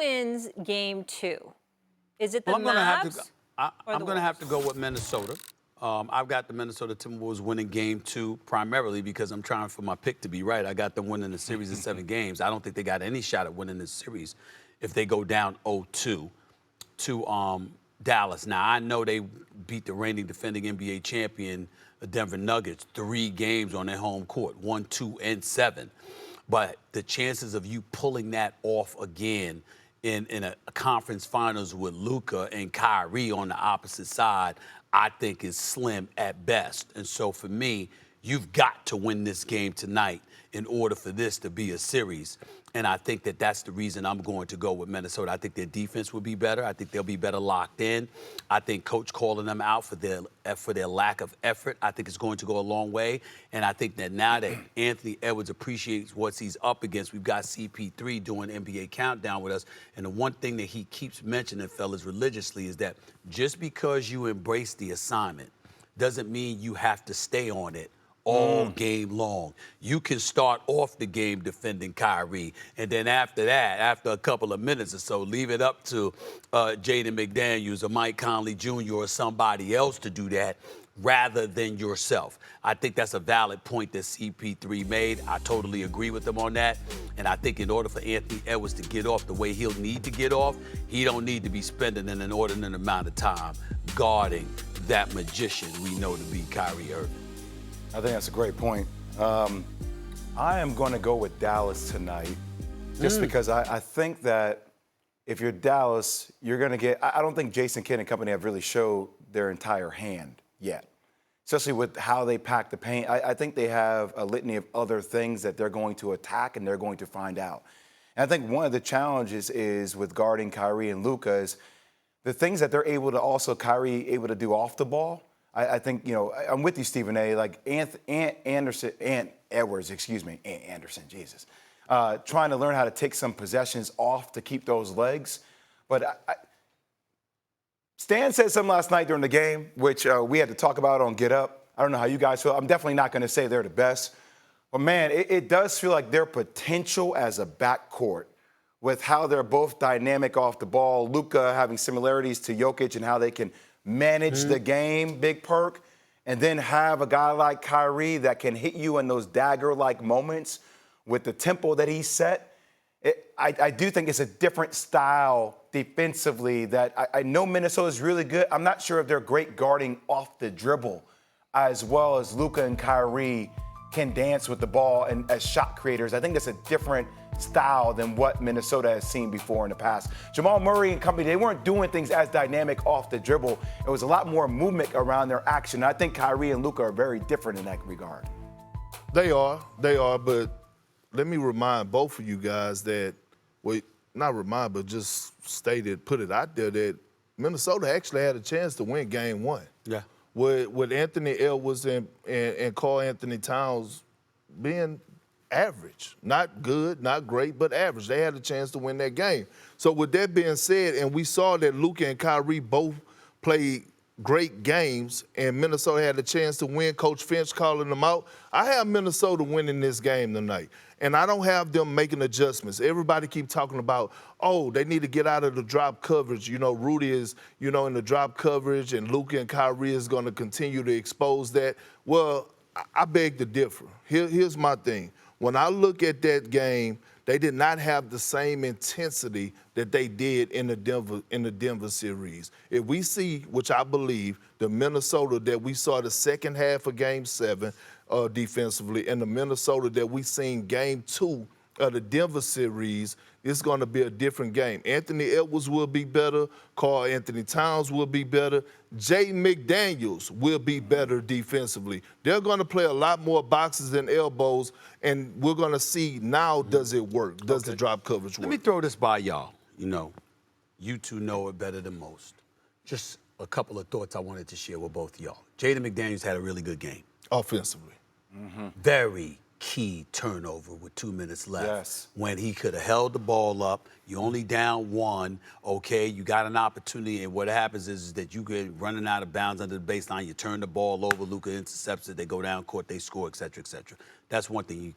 wins game 2? Is it the Well, Mavs? I'm going to have to go with Minnesota. I've got the Minnesota Timberwolves winning game 2 primarily because I'm trying for my pick to be right. I got them winning the series in 7 games. I don't think they got any shot at winning this series if they go down 0-2 to Dallas. Now, I know they beat the reigning defending NBA champion, the Denver Nuggets, 3 games on their home court, 1, 2, and 7. But the chances of you pulling that off again in a conference finals with Luka and Kyrie on the opposite side, I think is slim at best. And so for me, you've got to win this game tonight in order for this to be a series. And I think that that's the reason I'm going to go with Minnesota. I think their defense will be better. I think they'll be better locked in. I think Coach calling them out for their lack of effort, I think is going to go a long way. And I think that now that Anthony Edwards appreciates what he's up against, we've got CP3 doing NBA Countdown with us. And the one thing that he keeps mentioning, fellas, religiously is that just because you embrace the assignment doesn't mean you have to stay on it all game long. You can start off the game defending Kyrie, and then after that, after a couple of minutes or so, leave it up to Jaden McDaniels or Mike Conley Jr. or somebody else to do that rather than yourself. I think that's a valid point that CP3 made. I totally agree with him on that. And I think in order for Anthony Edwards to get off the way he'll need to get off, he don't need to be spending an inordinate amount of time guarding that magician we know to be Kyrie Irving. I think that's a great point. I am going to go with Dallas tonight just because I think that if you're Dallas, you're going to get – I don't think Jason Kidd and company have really showed their entire hand yet, especially with how they pack the paint. I think they have a litany of other things that they're going to attack and they're going to find out. And I think one of the challenges is with guarding Kyrie and Luka is the things that they're able to also – Kyrie able to do off the ball. I think, you know, I'm with you, Stephen A. Like Ant Edwards, Jesus. Trying to learn how to take some possessions off to keep those legs. But Stan said something last night during the game, which we had to talk about on Get Up. I don't know how you guys feel. I'm definitely not going to say they're the best. But, man, it does feel like their potential as a backcourt with how they're both dynamic off the ball, Luka having similarities to Jokic and how they can manage the game, Big Perk, and then have a guy like Kyrie that can hit you in those dagger-like moments with the tempo that he set. I do think it's a different style defensively that I know Minnesota's really good. I'm not sure if they're great guarding off the dribble as well as Luka and Kyrie can dance with the ball and as shot creators. I think that's a different style than what Minnesota has seen before in the past. Jamal Murray and company, they weren't doing things as dynamic off the dribble. It was a lot more movement around their action. I think Kyrie and Luka are very different in that regard. They are, but let me remind both of you guys that, well, not remind, but just put it out there that Minnesota actually had a chance to win game 1. Yeah. With Anthony Edwards and Karl Anthony Towns being average. Not good, not great, but average. They had a chance to win that game. So with that being said, and we saw that Luka and Kyrie both played great games, and Minnesota had a chance to win, Coach Finch calling them out, I have Minnesota winning this game tonight. And I don't have them making adjustments. Everybody keep talking about, oh, they need to get out of the drop coverage. You know, Rudy is, in the drop coverage, and Luka and Kyrie is going to continue to expose that. Well, I beg to differ. Here's my thing. When I look at that game, they did not have the same intensity that they did in the Denver series. If we see, which I believe, the Minnesota that we saw the second half of Game 7 defensively, and the Minnesota that we seen Game 2 of the Denver series, it's going to be a different game. Anthony Edwards will be better. Karl Anthony Towns will be better. Jaden McDaniels will be better defensively. They're going to play a lot more boxes and elbows, and we're going to see now, does it work? Does the drop coverage work? Let me throw this by y'all. You two know it better than most. Just a couple of thoughts I wanted to share with both of y'all. Jaden McDaniels had a really good game. Offensively. Very key turnover with 2 minutes left. When he could have held the ball up. You only down 1, okay? You got an opportunity, and what happens is that you get running out of bounds under the baseline. You turn the ball over, Luka intercepts it, they go down court, they score, et cetera, et cetera. That's one thing.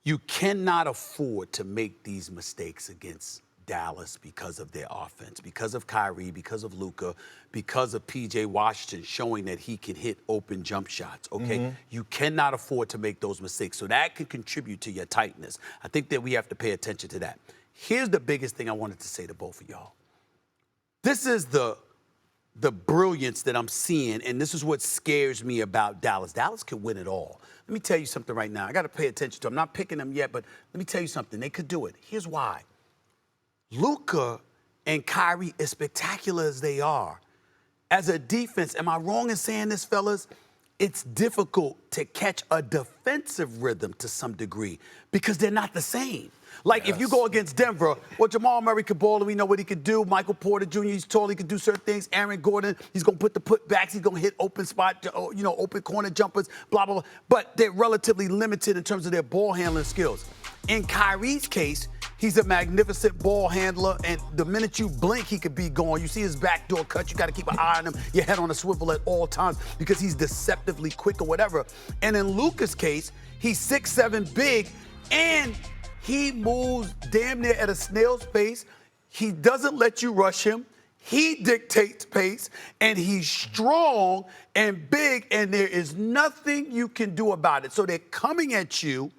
You cannot afford to make these mistakes against Dallas because of their offense, because of Kyrie, because of Luka, because of P.J. Washington showing that he can hit open jump shots, okay? You cannot afford to make those mistakes. So that can contribute to your tightness. I think that we have to pay attention to that. Here's the biggest thing I wanted to say to both of y'all. This is the brilliance that I'm seeing, and this is what scares me about Dallas. Dallas could win it all. Let me tell you something right now. I got to pay attention to them. I'm not picking them yet, but let me tell you something. They could do it. Here's why. Luka and Kyrie, as spectacular as they are, as a defense, am I wrong in saying this, fellas? It's difficult to catch a defensive rhythm to some degree because they're not the same. Like, if you go against Denver, well, Jamal Murray could ball, and we know what he could do. Michael Porter Jr., he's tall, he could do certain things. Aaron Gordon, he's going to put the putbacks, he's going to hit open spot, open corner jumpers, blah, blah, blah. But they're relatively limited in terms of their ball handling skills. In Kyrie's case, he's a magnificent ball handler, and the minute you blink, he could be gone. You see his backdoor cut, you got to keep an eye on him, your head on a swivel at all times because he's deceptively quick or whatever. And in Luka's case, he's 6'7", big, and he moves damn near at a snail's pace. He doesn't let you rush him. He dictates pace, and he's strong and big, and there is nothing you can do about it. So they're coming at you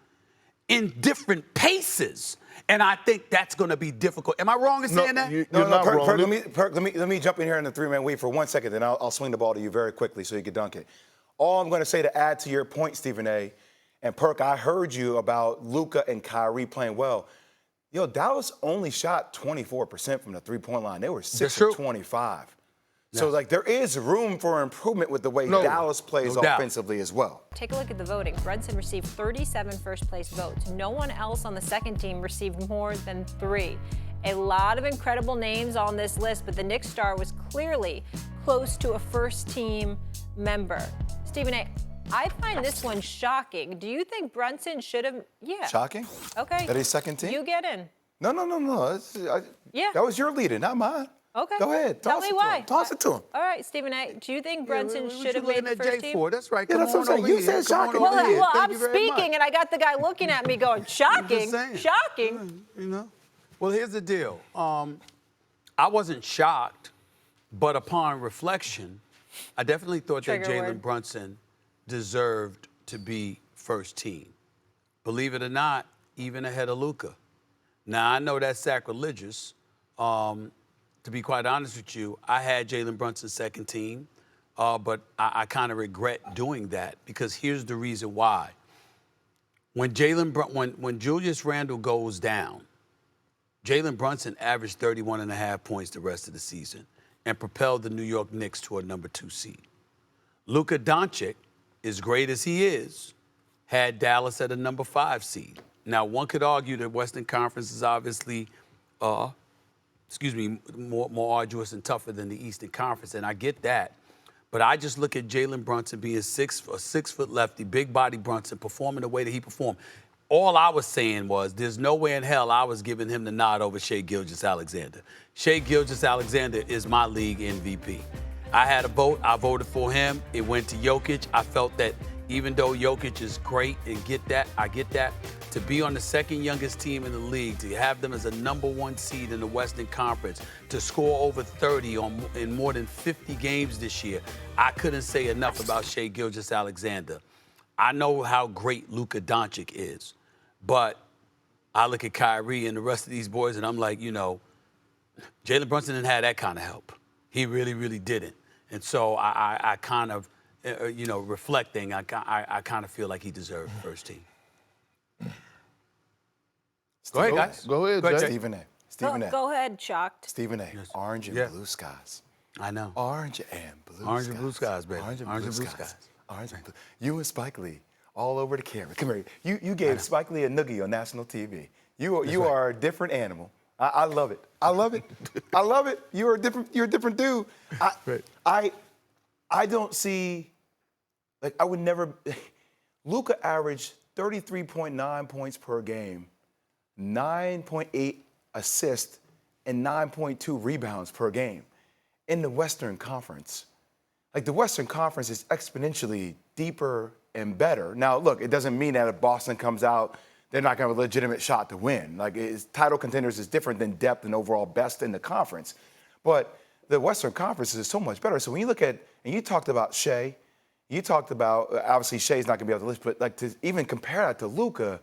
in different paces, and I think that's going to be difficult. Am I wrong in saying that? You're not Perk, wrong. Perk, let me jump in here in the three-man wait for 1 second, then I'll swing the ball to you very quickly so you can dunk it. All I'm going to say to add to your point, Stephen A., and Perk, I heard you about Luka and Kyrie playing well. Yo, Dallas only shot 24% from the three-point line. They were 6 of 25. So, like, there is room for improvement with the way Dallas plays offensively as well. Take a look at the voting. Brunson received 37 first-place votes. No one else on the second team received more than 3. A lot of incredible names on this list, but the Knicks star was clearly close to a first-team member. Stephen A., I find this one shocking. Do you think Brunson should have? Yeah. Shocking? Okay. That he's second team? You get in. No. Yeah. That was your leader, not mine. Okay. Go ahead. Tell me why. Toss it to him. All right, Stephen A., do you think Brunson should have What you made the looking at first Jay team? for? That's right. Yeah, Come that's what I'm on saying. over You here. said Come on shocking. over Well, here. well, Thank I'm you very much. speaking, and I got the guy looking at me going, shocking, saying. shocking. You know? Well, here's the deal. I wasn't shocked, but upon reflection, I definitely thought that Trigger Jalen word. Brunson deserved to be first team. Believe it or not, even ahead of Luka. Now, I know that's sacrilegious. To be quite honest with you, I had Jalen Brunson second team, but I kind of regret doing that because here's the reason why. When Julius Randle goes down, Jalen Brunson averaged 31.5 points the rest of the season and propelled the New York Knicks to a number 2 seed. Luka Doncic, as great as he is, had Dallas at a number 5 seed. Now, one could argue that Western Conference is obviously, more arduous and tougher than the Eastern Conference, and I get that. But I just look at Jalen Brunson being a 6-foot lefty, big body Brunson, performing the way that he performed. All I was saying was there's no way in hell I was giving him the nod over Shai Gilgeous-Alexander. Shai Gilgeous-Alexander is my league MVP. I had a vote. I voted for him. It went to Jokic. I felt that even though Jokic is great and I get that, to be on the second youngest team in the league, to have them as a number 1 seed in the Western Conference, to score over 30 in more than 50 games this year, I couldn't say enough about Shai Gilgeous-Alexander. I know how great Luka Doncic is, but I look at Kyrie and the rest of these boys, and I'm like, Jalen Brunson didn't have that kind of help. He really, really didn't. And so I kind of, reflecting, I kind of feel like he deserved first team. Go ahead, guys. Go ahead, Jay. Stephen A. Go ahead, shocked. Stephen A. Orange and blue skies. I know. Orange and blue skies. Orange and blue skies, baby. Orange and blue skies. Orange and blue. You and Spike Lee all over the camera. Come here. You gave Spike Lee a noogie on national TV. You are a different animal. I love it. I love it. I love it. You're a different dude. I don't see, I would never. Luka averaged 33.9 points per game, 9.8 assists, and 9.2 rebounds per game in the Western Conference. The Western Conference is exponentially deeper and better. Now, look, it doesn't mean that if Boston comes out, they're not going to have a legitimate shot to win. Like, title contenders is different than depth and overall best in the conference. But the Western Conference is so much better. So when you look at, and you talked about Shea, you talked about, obviously Shea's not going to be able to list, but like to even compare that to Luka,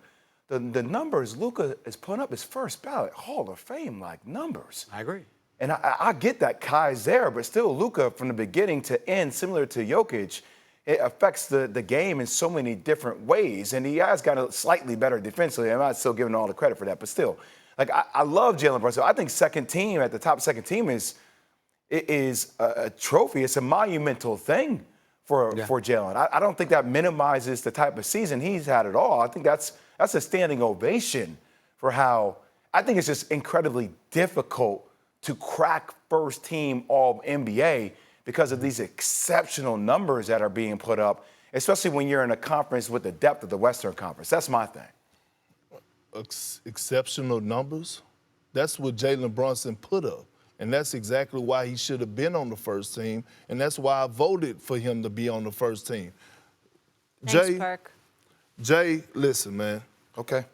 the numbers Luka is putting up his first ballot Hall of Fame like numbers. I agree. And I get that Kai's there, but still Luka from the beginning to end, similar to Jokic, it affects the game in so many different ways. And he has got a slightly better defensively. I'm not still giving all the credit for that, but still. Like, I love Jalen Brunson. I think second team, at the top second team is a trophy. It's a monumental thing for Jalen. I don't think that minimizes the type of season he's had at all. I think that's a standing ovation for how I think it's just incredibly difficult to crack first team All-NBA because of these exceptional numbers that are being put up, especially when you're in a conference with the depth of the Western Conference. That's my thing. Exceptional numbers? That's what Jalen Brunson put up. And that's exactly why he should have been on the first team. And that's why I voted for him to be on the first team. Thanks, Perk. Jay, listen, man. Okay.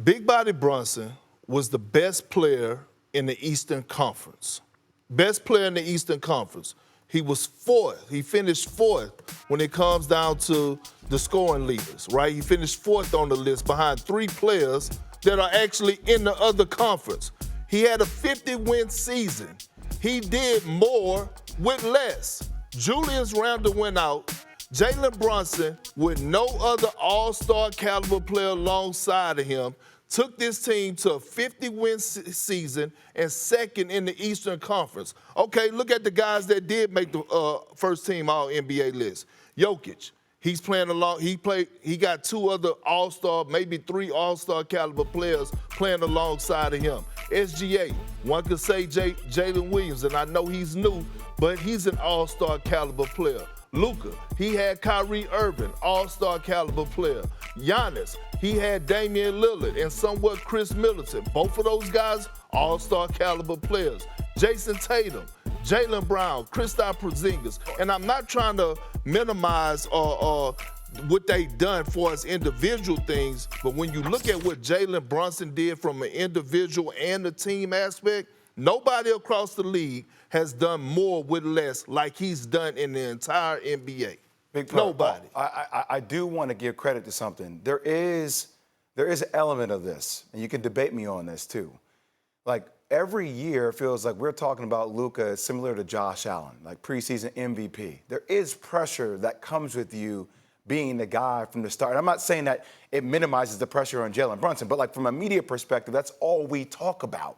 Big Body Brunson was the best player in the Eastern Conference. Best player in the Eastern Conference. He was fourth. He finished fourth when it comes down to the scoring leaders, right? He finished fourth on the list behind 3 players that are actually in the other conference. He had a 50-win season. He did more with less. Julius Randle went out. Jalen Brunson, with no other all-star caliber player alongside of him, took this team to a 50-win season and second in the Eastern Conference. Okay, look at the guys that did make the first team All-NBA list. Jokic, he's playing along. He got 2 other all-star, maybe 3 all-star caliber players playing alongside of him. SGA, one could say Jalen Williams, and I know he's new, but he's an all-star caliber player. Luka, he had Kyrie Irving, all-star caliber player. Giannis, he had Damian Lillard and somewhat Chris Middleton. Both of those guys, all-star caliber players. Jason Tatum, Jaylen Brown, Kristaps Porzingis. And I'm not trying to minimize what they've done for us individual things, but when you look at what Jalen Brunson did from an individual and a team aspect, nobody across the league has done more with less like he's done in the entire NBA. Nobody. I do want to give credit to something. There is an element of this, and you can debate me on this too. Like, every year it feels like we're talking about Luka similar to Josh Allen, like preseason MVP. There is pressure that comes with you being the guy from the start. And I'm not saying that it minimizes the pressure on Jalen Brunson, but like from a media perspective, that's all we talk about.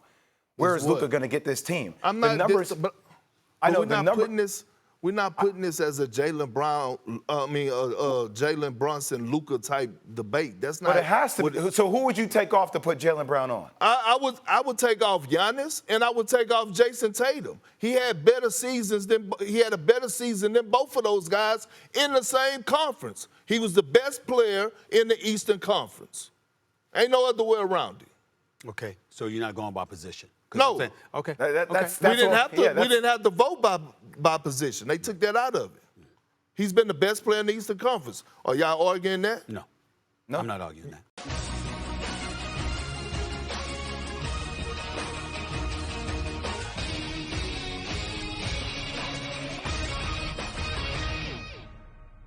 Where is Luka going to get this team? I'm not. The numbers, but I know we're the not number. putting this. We're not putting this as a Jalen Brunson, Luka type debate. That's not. But it has to be. So who would you take off to put Jalen Brown on? I would take off Giannis and I would take off Jason Tatum. He had a better season than both of those guys in the same conference. He was the best player in the Eastern Conference. Ain't no other way around it. Okay, so you're not going by position. No. Okay. We didn't have to vote by position. They took that out of it. He's been the best player in the Eastern Conference. Are y'all arguing that? No, I'm not arguing that.